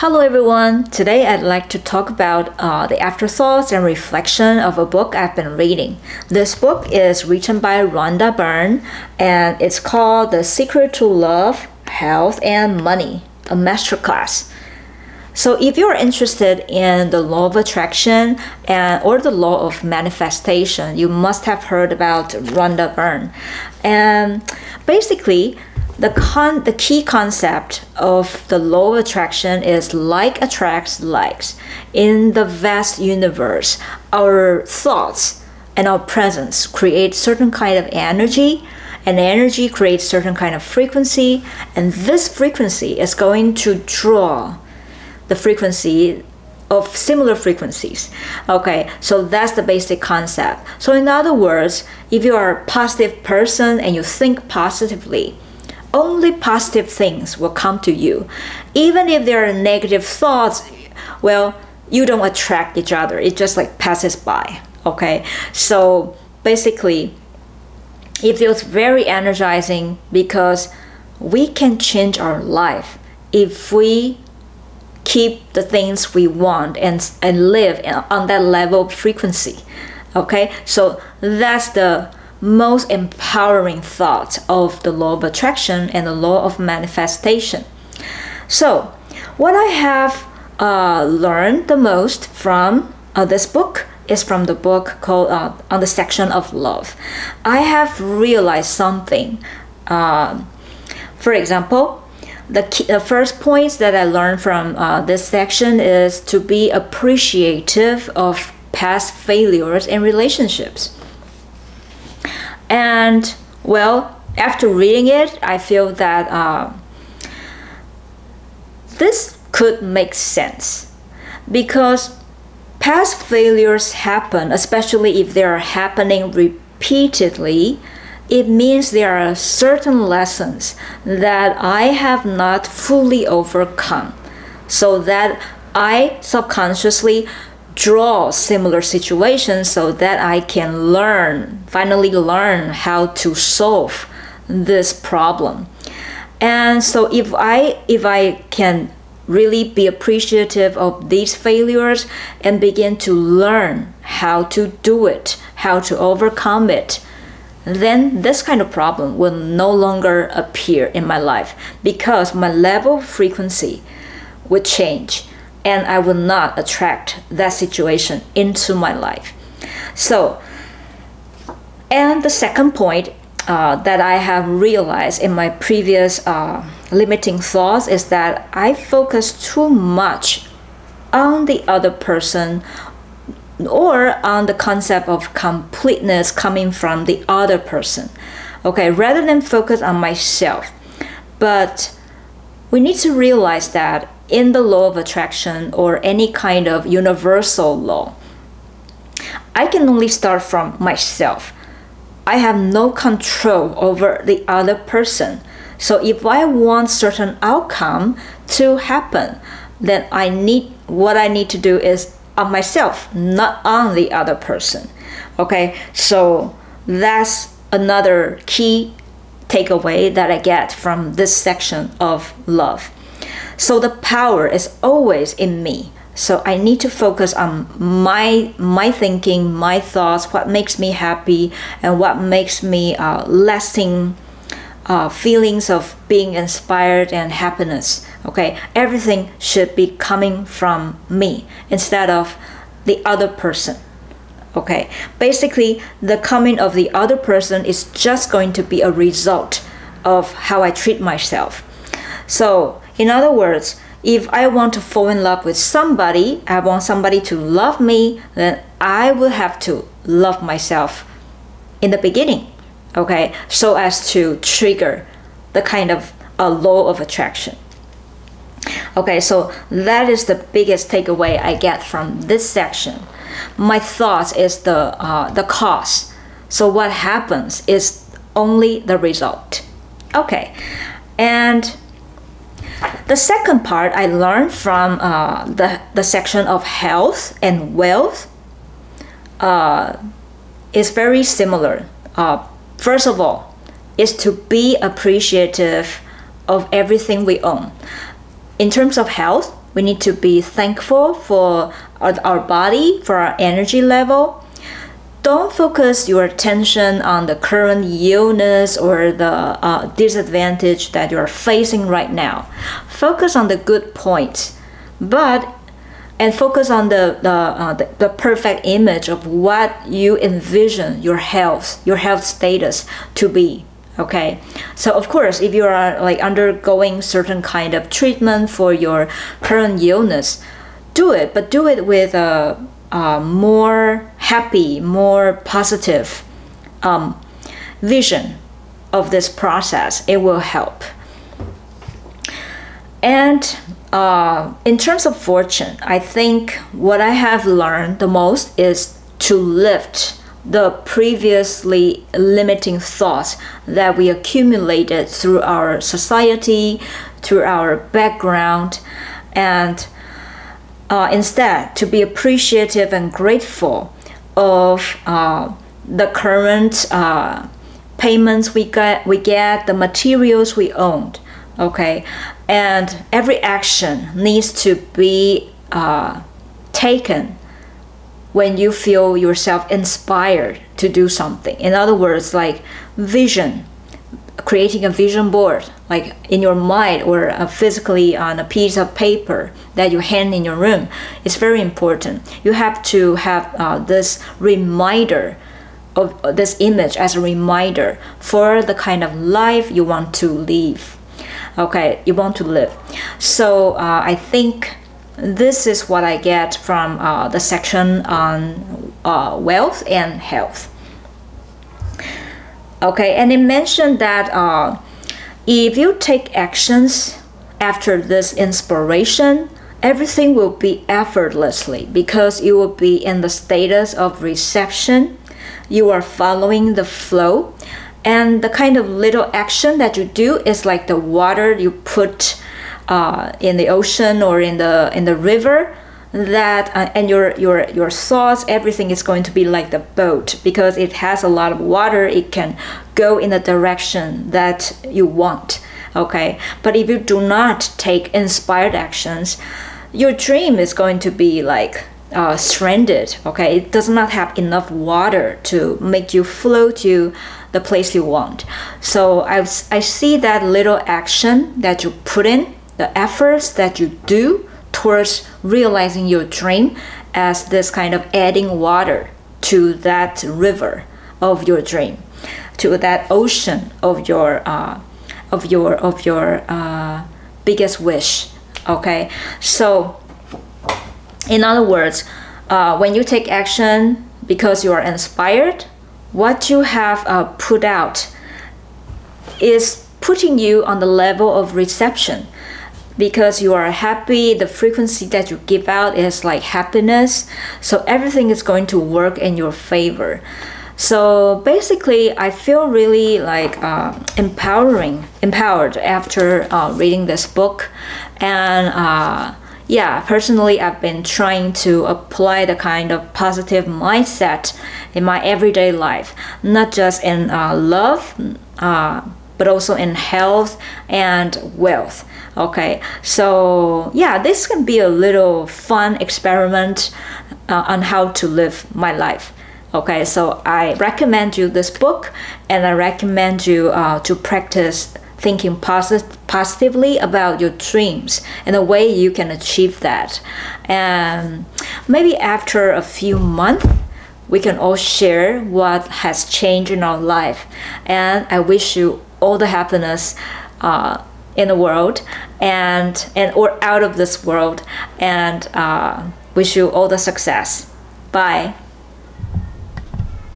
Hello everyone, today I'd like to talk about the afterthoughts and reflection of a book I've been reading. This book is written by Rhonda Byrne and it's called The Secret to Love, Health and Money, a Masterclass. So if you're interested in the law of attraction or the law of manifestation, you must have heard about Rhonda Byrne. And basically, the key concept of the law of attraction is like attracts likes. In the vast universe, our thoughts and our presence create certain kind of energy, and energy creates certain kind of frequency, and this frequency is going to draw the frequency of similar frequencies. Okay, so that's the basic concept. So in other words, if you are a positive person and you think positively, only positive things will come to you. Even if there are negative thoughts, well, you don't attract each other. It just like passes by. Okay, so basically, it feels very energizing because we can change our life if we keep the things we want and live on that level of frequency. Okay, so that's the most empowering thought of the law of attraction and the law of manifestation. So what I have learned the most from this book is from the book called on the section of love. I have realized something. For example, the first points that I learned from this section is to be appreciative of past failures in relationships. And well, after reading it, I feel that this could make sense because past failures happen, especially if they are happening repeatedly. It means there are certain lessons that I have not fully overcome, so that I subconsciously draw similar situations so that I can finally learn how to solve this problem. And so if I can really be appreciative of these failures and begin to learn how to do it, how to overcome it, then this kind of problem will no longer appear in my life because my level of frequency would change and I will not attract that situation into my life. So, and the second point that I have realized in my previous limiting thoughts is that I focus too much on the other person or on the concept of completeness coming from the other person, okay, rather than focus on myself. But we need to realize that in the law of attraction or any kind of universal law, I can only start from myself. I have no control over the other person. So if I want certain outcome to happen, then what I need to do is on myself, not on the other person. Okay, so that's another key takeaway that I get from this section of love. So the power is always in me. So I need to focus on my thinking, my thoughts, what makes me happy and what makes me lasting feelings of being inspired and happiness. Okay, everything should be coming from me instead of the other person. Okay, basically the coming of the other person is just going to be a result of how I treat myself. So in other words, if I want to fall in love with somebody, I want somebody to love me, then I will have to love myself in the beginning, okay, so as to trigger the kind of a law of attraction. Okay, so that is the biggest takeaway I get from this section. My thoughts is the cause. So what happens is only the result. Okay, and the second part I learned from the section of health and wealth is very similar. First of all, is to be appreciative of everything we own. In terms of health, We need to be thankful for our body, for our energy level. Don't focus your attention on the current illness or the disadvantage that you're facing right now. Focus on the good points, and focus on the perfect image of what you envision your health status to be. Okay, so of course, if you are like undergoing certain kind of treatment for your current illness, do it, but do it with a more happy, more positive vision of this process. It will help. And in terms of fortune, I think what I have learned the most is to lift the previously limiting thoughts that we accumulated through our society, through our background, and instead to be appreciative and grateful of the current payments we get, the materials we owned. Okay, and every action needs to be taken when you feel yourself inspired to do something. In other words, like vision, creating a vision board, like in your mind or physically on a piece of paper that you hang in your room, is very important. You have to have this reminder of this image as a reminder for the kind of life you want to live. Okay, you want to live. So I think this is what I get from the section on wealth and health. Okay, and it mentioned that if you take actions after this inspiration, everything will be effortlessly because you will be in the status of reception. You are following the flow, and the kind of little action that you do is like the water you put in the ocean or in the river, that and your thoughts, everything is going to be like the boat because it has a lot of water. It can go in the direction that you want. Okay, but if you do not take inspired actions, your dream is going to be like stranded. Okay, it does not have enough water to make you float to the place you want. So I see that little action that you put in, the efforts that you do towards realizing your dream, as this kind of adding water to that river of your dream, to that ocean of your biggest wish. Okay, so in other words, when you take action because you are inspired, what you have put out is putting you on the level of reception. Because you are happy, the frequency that you give out is like happiness, so everything is going to work in your favor. So basically, I feel really like empowered after reading this book. And yeah, personally, I've been trying to apply the kind of positive mindset in my everyday life, not just in love, but also in health and wealth. Okay, so yeah, this can be a little fun experiment on how to live my life. Okay, so I recommend you this book, and I recommend you to practice thinking positively about your dreams and the way you can achieve that. And maybe after a few months, we can all share what has changed in our life. And I wish you all the happiness in the world and or out of this world, and wish you all the success. Bye.